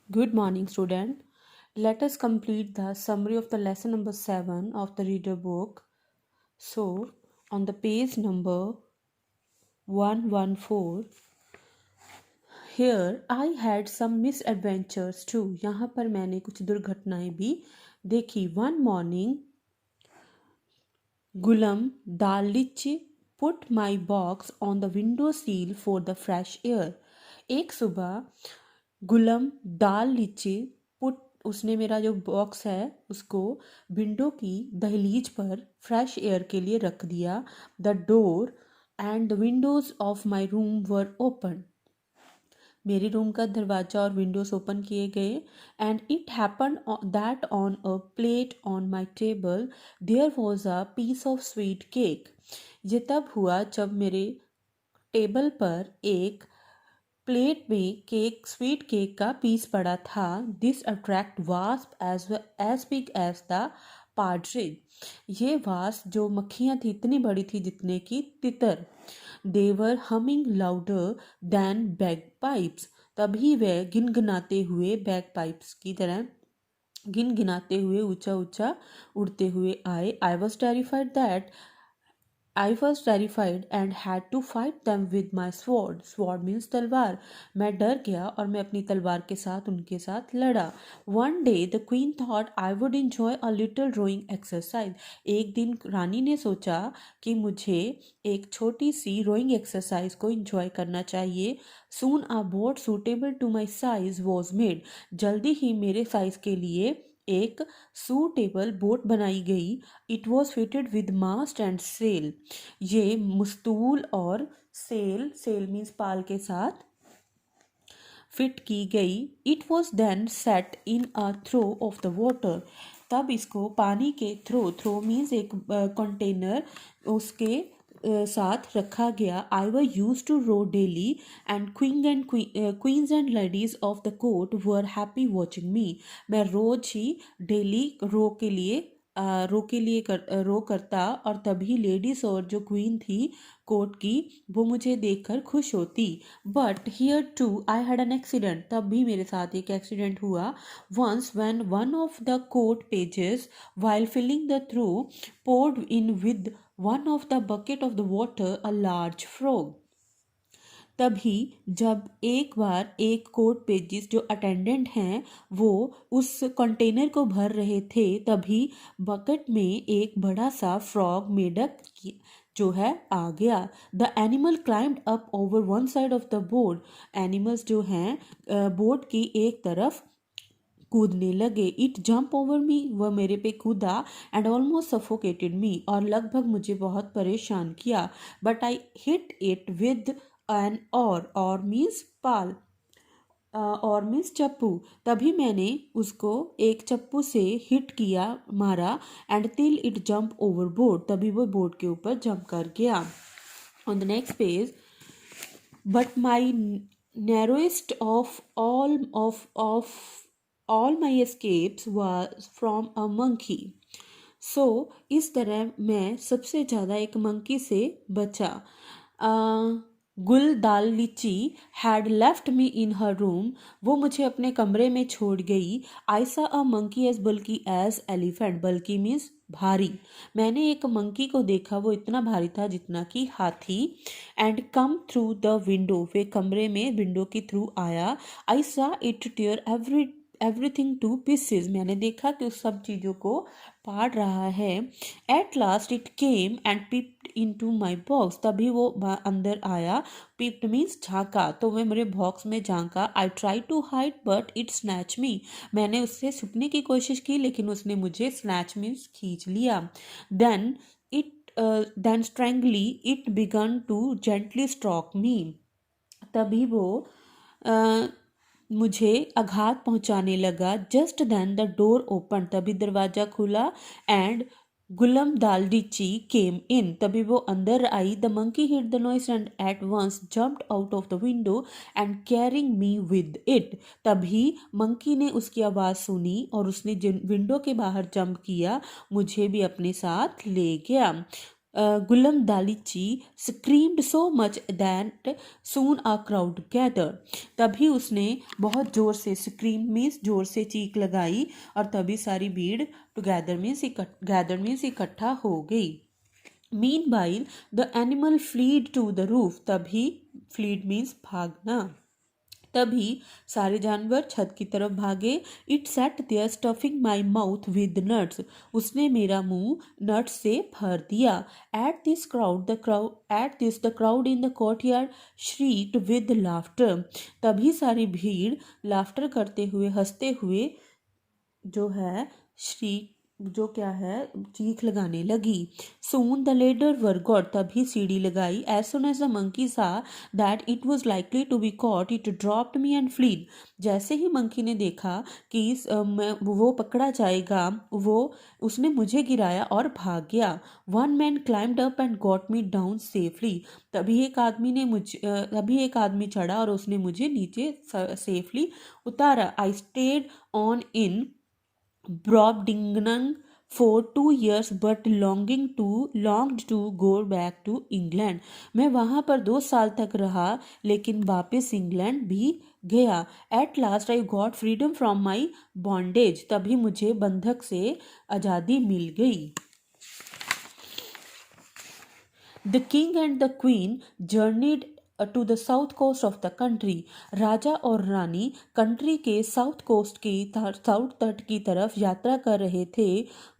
Good morning, student. Let us complete the summary of the lesson number 7 of the reader book. So, on the page number 114, here I had some misadventures too. यहाँ पर मैंने कुछ दुर्घटनाएं भी देखी. One morning, Gulam Dalitchi put my box on the window sill for the fresh air. एक सुबह गुलम दाल लीची पुट उसने मेरा जो बॉक्स है उसको विंडो की दहलीज पर फ्रेश एयर के लिए रख दिया. The door and the windows of my room were open. मेरे रूम का दरवाज़ा और विंडोज़ ओपन किए गए. And it happen that on a plate on my table there was a piece of sweet cake. ये तब हुआ जब मेरे टेबल पर एक प्लेट में स्वीट केक का पीस पड़ा था. This attract wasp as big as the partridge. ये वास्प जो मक्खियाँ थी इतनी बड़ी थी जितने की तितर. They were humming louder than bagpipes. तभी वह गिनगिनाते हुए बैग पाइप्स की तरह गिनगिनाते हुए ऊंचा ऊंचा उड़ते हुए आए. I was terrified and had to fight them with my sword. Sword means तलवार. मैं डर गया और मैं अपनी तलवार के साथ उनके साथ लड़ा. One day the queen thought I would enjoy a little rowing exercise. एक दिन रानी ने सोचा कि मुझे एक छोटी सी रोइंग एक्सरसाइज को enjoy करना चाहिए. Soon a boat suitable to my size was made. जल्दी ही मेरे साइज के लिए एक सूटेबल बोट बनाई गई. It was fitted with mast and sail. ये मस्तूल और सेल मीन्स पाल के साथ फिट की गई. It was then set in a throw of the water. तब इसको पानी के थ्रो मीन्स एक कंटेनर उसके साथ रखा गया. I were use to row daily and queens and ladies of the court were happy watching me. मैं रोज ही डेली रो करता और तभी लेडीज और जो क्वीन थी कोर्ट की वो मुझे देखकर खुश होती. But here too I had an accident. तब भी मेरे साथ एक एक्सीडेंट हुआ. Once when one of the court pages while filling the through poured in with one of the bucket of the water a large frog. तभी जब एक बार एक कोर्ट पेजिस जो अटेंडेंट हैं वो उस कंटेनर को भर रहे थे तभी बकेट में एक बड़ा सा फ्रॉग मेढक जो है आ गया. The animal climbed up over one side of the board. Animals जो हैं बोर्ड की एक तरफ कूदने लगे. It jump over me. वह मेरे पे कूदा एंड ऑलमोस्ट सफोकेटेड मी. और लगभग मुझे बहुत परेशान किया. But I hit it with an oar means पाल और मीन्स चप्पू. तभी मैंने उसको एक चप्पू से हिट किया मारा. And till it jump over board. तभी वो बोर्ड के ऊपर जंप कर गया. On the next page. But my narrowest of all my escapes was from a monkey. So इस तरह मैं सबसे ज़्यादा एक मंकी से बचा. गुल दाल लीची had left me in her room. वो मुझे अपने कमरे में छोड़ गई. आई सा अ मंकी एज बल्कि एज एलिफेंट. बल्कि मीन्स भारी. मैंने एक मंकी को देखा वो इतना भारी था जितना कि हाथी. And come through the window. वे कमरे में विंडो के थ्रू आया. I saw it tear everything to pieces. मैंने देखा कि उस सब चीज़ों को फाड़ रहा है. At last it came and peeped in to my box. तभी वो अंदर आया. पिप्ड मीन्स झांका. तो वह मेरे बॉक्स में झांका. I try to hide but it snatch me. मैंने उससे छुपने की कोशिश की लेकिन उसने मुझे स्नैच मीन्स खींच लिया. Then strangely it began to gently stroke me. तभी वो मुझे आघात पहुंचाने लगा. Just then the door open. तभी दरवाज़ा खुला एंड गुलम दालडीची केम इन. तभी वो अंदर आई. The monkey hit the noise and at once jumped out of the window and carrying me with it. तभी मंकी ने उसकी आवाज़ सुनी और उसने विंडो के बाहर जंप किया. मुझे भी अपने साथ ले गया. Gulam Dalichi screamed so much that soon a crowd gathered. तभी उसने बहुत जोर से scream मीन्स जोर से चीख लगाई और तभी सारी भीड़ गैदर मीन्स इकट्ठा हो गई. Meanwhile, the animal fled to the roof. तभी fled means भागना. तभी सारे जानवर छत की तरफ भागे. It sat there stuffing my mouth with nuts. उसने मेरा मुंह नट्स से भर दिया. At this the crowd in the courtyard shrieked with laughter. तभी सारी भीड़ लाफ्टर करते हुए हंसते हुए जो है श्री जो क्या है चीख लगाने लगी. Soon the ladder were got. तभी सीढ़ी लगाई. As soon as the monkey saw that it was likely to be caught, it dropped me and fled. जैसे ही मंकी ने देखा कि वो पकड़ा जाएगा उसने मुझे गिराया और भाग गया. One man climbed up and got me down safely. तभी एक आदमी चढ़ा और उसने मुझे नीचे सेफली उतारा. I stayed on in Brobdingnag for 2 years but longed to go back to England. मैं वहाँ पर 2 साल तक रहा लेकिन वापस इंग्लैंड भी गया. At last I got freedom from my bondage. तभी मुझे बंधक से आज़ादी मिल गई. The king and the queen journeyed to the south coast of the country. राजा और रानी कंट्री के साउथ तट की तरफ यात्रा कर रहे थे.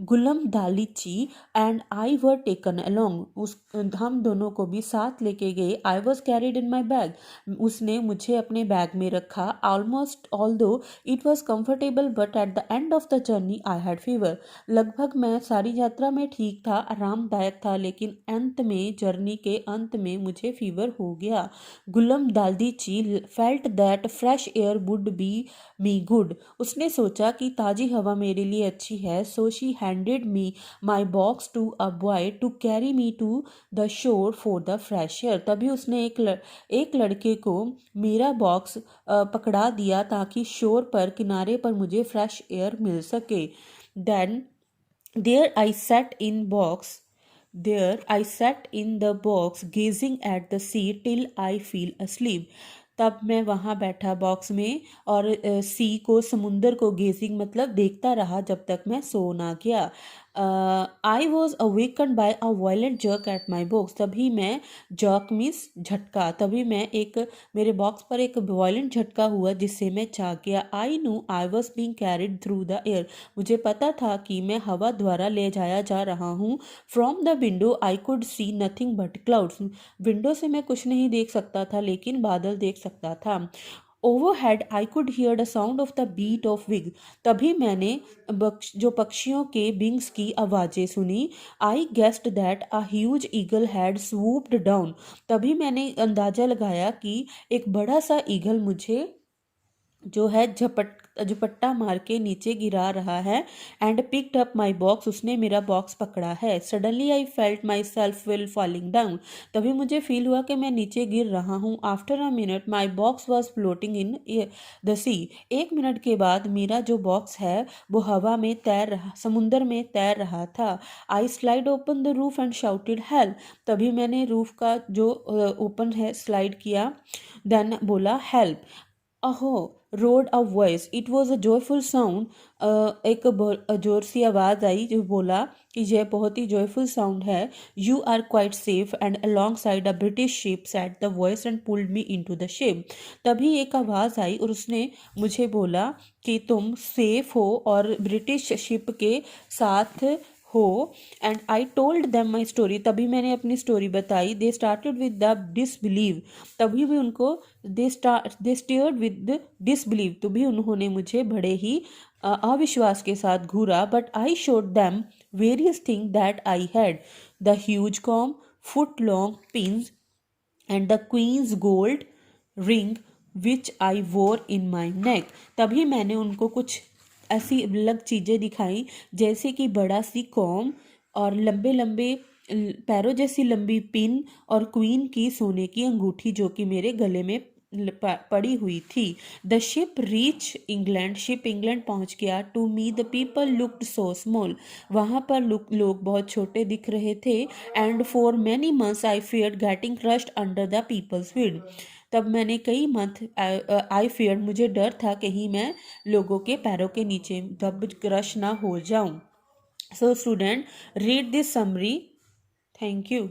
Glumdalclitch and I were taken along. हम दोनों को भी साथ लेके गए. I was carried in my bag. उसने मुझे अपने बैग में रखा. Although it was comfortable but at the end of the journey I had fever. लगभग मैं सारी यात्रा में ठीक था, आरामदायक था, लेकिन जर्नी के अंत में मुझे फीवर हो गया. Glumdalclitch felt that fresh air would be me good. उसने सोचा कि ताज़ी हवा मेरे लिए अच्छी है. So she handed me my box to a boy to carry me to the shore for the fresh air. तभी उसने एक लड़के को मेरा बॉक्स पकड़ा दिया ताकि शोर पर किनारे पर मुझे फ्रेश एयर मिल सके. Then there I set in the box gazing at the sea till I feel asleep. तब मैं वहाँ बैठा बॉक्स में और सी को समुंदर को गेजिंग मतलब देखता रहा जब तक मैं सो ना गया. I was awaken by a violent jerk at my box. तभी मैं जर्क मीन्स झटका. तभी मेरे बॉक्स पर एक वायलेंट झटका हुआ जिससे मैं जाग गया. I knew I was being carried through the air. मुझे पता था कि मैं हवा द्वारा ले जाया जा रहा हूँ. From the window I could see nothing but clouds. Window से मैं कुछ नहीं देख सकता था लेकिन बादल देख सकता था. Overhead I could hear the sound of the beat of wig. तभी मैंने जो पक्षियों के विंग्स की आवाज़ें सुनी. I guessed that a huge eagle had swooped down. तभी मैंने अंदाज़ा लगाया कि एक बड़ा सा ईगल मुझे जो है झपट्टा मार के नीचे गिरा रहा है. And picked up my box. उसने मेरा बॉक्स पकड़ा है. Suddenly I felt my self will falling down. तभी मुझे फील हुआ कि मैं नीचे गिर रहा हूँ. After a minute my box was floating in the sea. 1 minute के बाद मेरा जो बॉक्स है वो समुंदर में तैर रहा था. I slide open the roof and shouted help. तभी मैंने रूफ का जो ओपन है स्लाइड किया. देन बोला हेल्प. अहो road a voice. It was a joyful sound. एक जोर सी आवाज़ आई जो बोला कि यह बहुत ही जॉयफुल साउंड है. You are quite safe and alongside a British ship set the voice and pulled me into the ship. तभी एक आवाज़ आई और उसने मुझे बोला कि तुम सेफ हो और ब्रिटिश शिप के साथ हो. And I told them my story. तभी मैंने अपनी स्टोरी बताई. They started with the disbelieve. तभी भी उनको दे स्टेयर्ड विद डिसबिलीव. तभी उन्होंने मुझे बड़े ही अविश्वास के साथ घूरा. But I showed them various thing that I had. The huge comb, foot long pins and the queen's gold ring which I wore in माई नेक. तभी मैंने उनको कुछ ऐसी अलग चीज़ें दिखाई जैसे कि बड़ा सी कॉम और लंबे लंबे पैरों जैसी लंबी पिन और क्वीन की सोने की अंगूठी जो कि मेरे गले में पड़ी हुई थी। The ship reach England, ship England पहुंच गया। To me the people looked so small, वहाँ पर लोग बहुत छोटे दिख रहे थे। And for many months I feared getting crushed under the people's feet, तब मैंने कई मंथ आई फियर, मुझे डर था कहीं मैं लोगों के पैरों के नीचे दब क्रश ना हो जाऊं। So student, read this summary. Thank you.